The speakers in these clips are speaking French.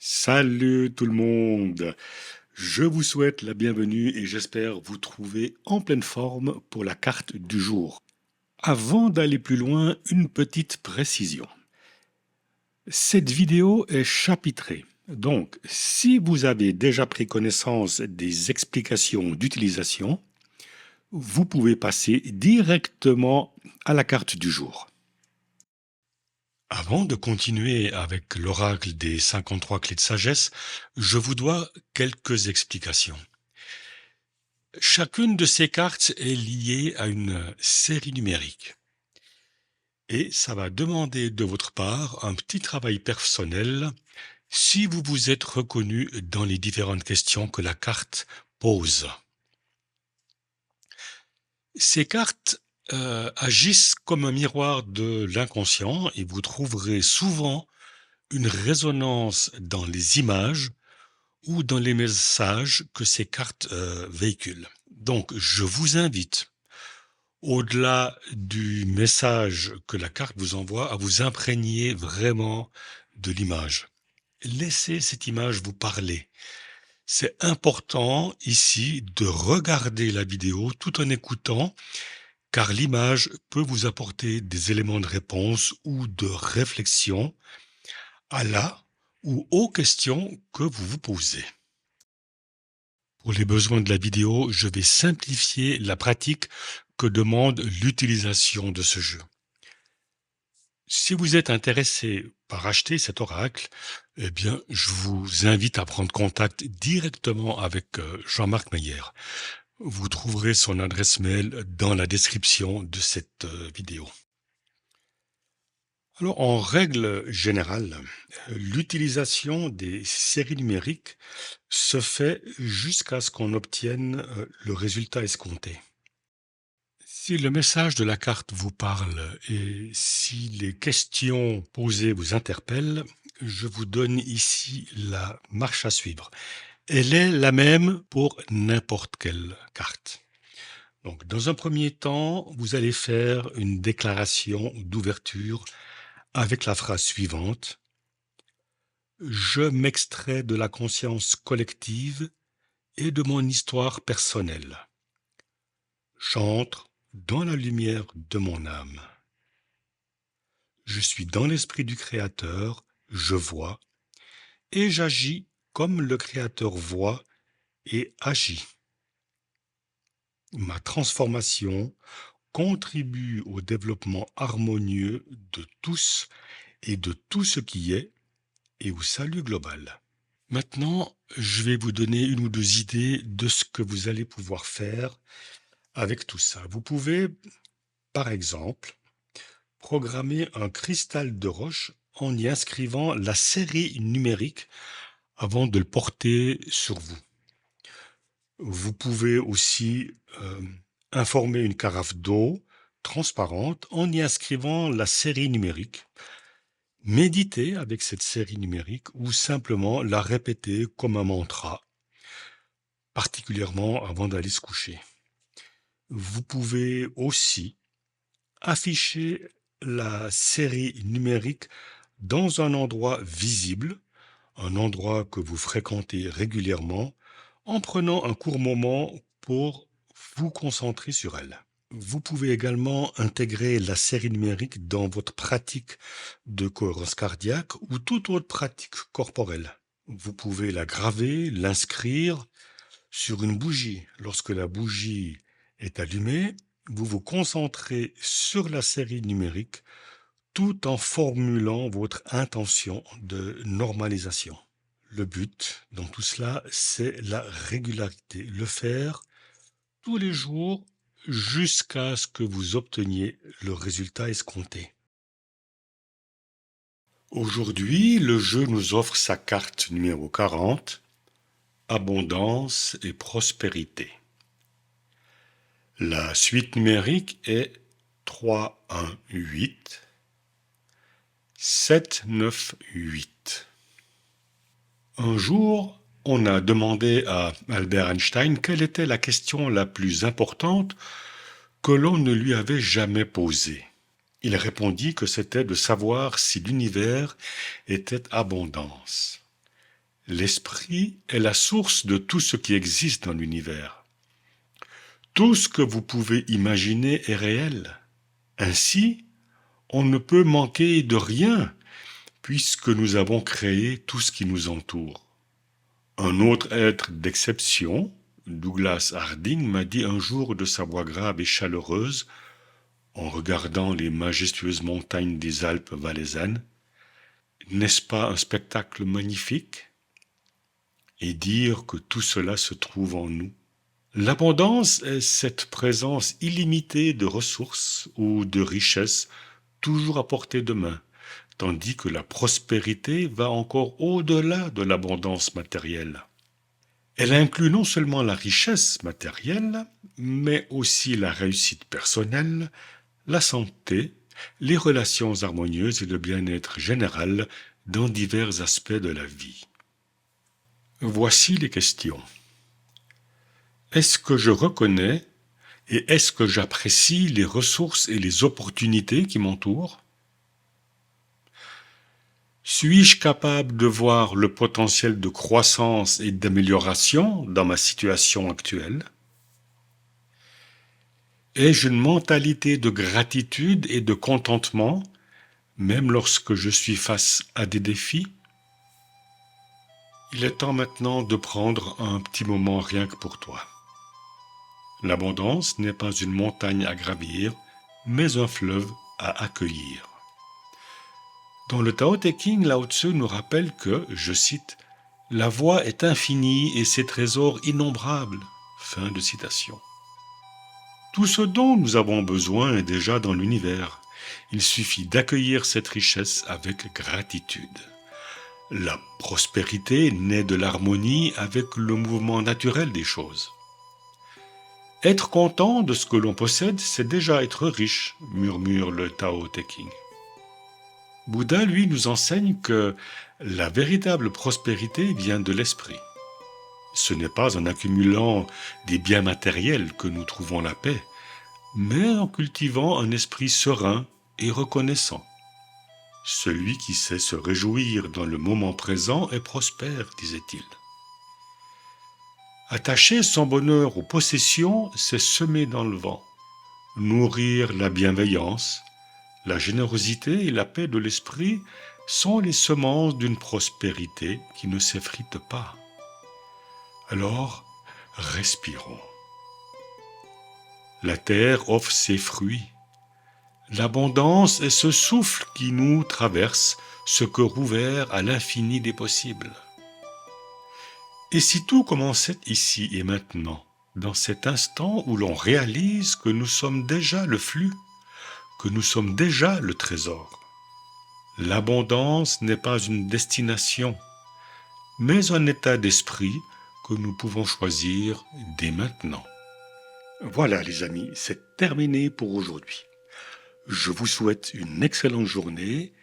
Salut tout le monde! Je vous souhaite la bienvenue et j'espère vous trouver en pleine forme pour la carte du jour. Avant d'aller plus loin, une petite précision. Cette vidéo est chapitrée. Donc, si vous avez déjà pris connaissance des explications d'utilisation, vous pouvez passer directement à la carte du jour. Avant de continuer avec l'oracle des 53 clés de sagesse, je vous dois quelques explications. Chacune de ces cartes est liée à une série numérique. Et ça va demander de votre part un petit travail personnel si vous vous êtes reconnu dans les différentes questions que la carte pose. Ces cartes agissent comme un miroir de l'inconscient et vous trouverez souvent une résonance dans les images ou dans les messages que ces cartes véhiculent. Donc, je vous invite, au-delà du message que la carte vous envoie, à vous imprégner vraiment de l'image. Laissez cette image vous parler. C'est important ici de regarder la vidéo tout en écoutant, car l'image peut vous apporter des éléments de réponse ou de réflexion à la ou aux questions que vous vous posez. Pour les besoins de la vidéo, je vais simplifier la pratique que demande l'utilisation de ce jeu. Si vous êtes intéressé par acheter cet oracle, eh bien, je vous invite à prendre contact directement avec Jean-Marc Meyer. Vous trouverez son adresse mail dans la description de cette vidéo. Alors, en règle générale, l'utilisation des séries numériques se fait jusqu'à ce qu'on obtienne le résultat escompté. Si le message de la carte vous parle et si les questions posées vous interpellent, je vous donne ici la marche à suivre. Elle est la même pour n'importe quelle carte. Donc, dans un premier temps, vous allez faire une déclaration d'ouverture avec la phrase suivante. Je m'extrais de la conscience collective et de mon histoire personnelle. J'entre dans la lumière de mon âme. Je suis dans l'esprit du Créateur, je vois, et j'agis comme le Créateur voit et agit. Ma transformation contribue au développement harmonieux de tous et de tout ce qui est et au salut global. Maintenant, je vais vous donner une ou deux idées de ce que vous allez pouvoir faire avec tout ça. Vous pouvez, par exemple, programmer un cristal de roche en y inscrivant la série numérique avant de le porter sur vous. Vous pouvez aussi informer une carafe d'eau transparente en y inscrivant la série numérique. Méditez avec cette série numérique ou simplement la répéter comme un mantra, particulièrement avant d'aller se coucher. Vous pouvez aussi afficher la série numérique dans un endroit visible, un endroit que vous fréquentez régulièrement, en prenant un court moment pour vous concentrer sur elle. Vous pouvez également intégrer la série numérique dans votre pratique de cohérence cardiaque ou toute autre pratique corporelle. Vous pouvez la graver, l'inscrire sur une bougie. Lorsque la bougie est allumée, vous vous concentrez sur la série numérique tout en formulant votre intention de normalisation. Le but dans tout cela, c'est la régularité, le faire tous les jours jusqu'à ce que vous obteniez le résultat escompté. Aujourd'hui, le jeu nous offre sa carte numéro 40, Abondance et prospérité. La suite numérique est 3, 1, 8, 7, 9, 8. Un jour, on a demandé à Albert Einstein quelle était la question la plus importante que l'on ne lui avait jamais posée. Il répondit que c'était de savoir si l'univers était abondance. L'esprit est la source de tout ce qui existe dans l'univers. Tout ce que vous pouvez imaginer est réel. Ainsi, on ne peut manquer de rien puisque nous avons créé tout ce qui nous entoure. Un autre être d'exception, Douglas Harding, m'a dit un jour de sa voix grave et chaleureuse, en regardant les majestueuses montagnes des Alpes valaisannes, « N'est-ce pas un spectacle magnifique ?» Et dire que tout cela se trouve en nous. L'abondance est cette présence illimitée de ressources ou de richesses toujours à portée de main, tandis que la prospérité va encore au-delà de l'abondance matérielle. Elle inclut non seulement la richesse matérielle, mais aussi la réussite personnelle, la santé, les relations harmonieuses et le bien-être général dans divers aspects de la vie. Voici les questions. Est-ce que je reconnais et est-ce que j'apprécie les ressources et les opportunités qui m'entourent? Suis-je capable de voir le potentiel de croissance et d'amélioration dans ma situation actuelle? Ai-je une mentalité de gratitude et de contentement, même lorsque je suis face à des défis? Il est temps maintenant de prendre un petit moment rien que pour toi. L'abondance n'est pas une montagne à gravir, mais un fleuve à accueillir. Dans le Tao Te Ching, Lao Tzu nous rappelle que, je cite, « La voie est infinie et ses trésors innombrables ». Fin de citation. Tout ce dont nous avons besoin est déjà dans l'univers. Il suffit d'accueillir cette richesse avec gratitude. La prospérité naît de l'harmonie avec le mouvement naturel des choses. Être content de ce que l'on possède, c'est déjà être riche, murmure le Tao Te Ching. Bouddha, lui, nous enseigne que la véritable prospérité vient de l'esprit. Ce n'est pas en accumulant des biens matériels que nous trouvons la paix, mais en cultivant un esprit serein et reconnaissant. Celui qui sait se réjouir dans le moment présent est prospère, disait-il. Attacher son bonheur aux possessions, c'est semer dans le vent. Nourrir la bienveillance, la générosité et la paix de l'esprit sont les semences d'une prospérité qui ne s'effrite pas. Alors, respirons. La terre offre ses fruits. L'abondance est ce souffle qui nous traverse, ce cœur ouvert à l'infini des possibles. Et si tout commençait ici et maintenant, dans cet instant où l'on réalise que nous sommes déjà le flux, que nous sommes déjà le trésor. L'abondance n'est pas une destination, mais un état d'esprit que nous pouvons choisir dès maintenant. Voilà les amis, c'est terminé pour aujourd'hui. Je vous souhaite une excellente journée,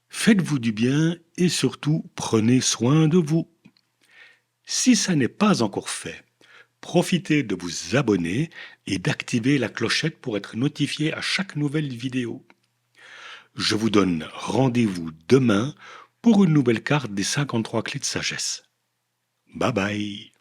faites-vous du bien et surtout prenez soin de vous. Si ça n'est pas encore fait, profitez de vous abonner et d'activer la clochette pour être notifié à chaque nouvelle vidéo. Je vous donne rendez-vous demain pour une nouvelle carte des 53 clés de sagesse. Bye bye.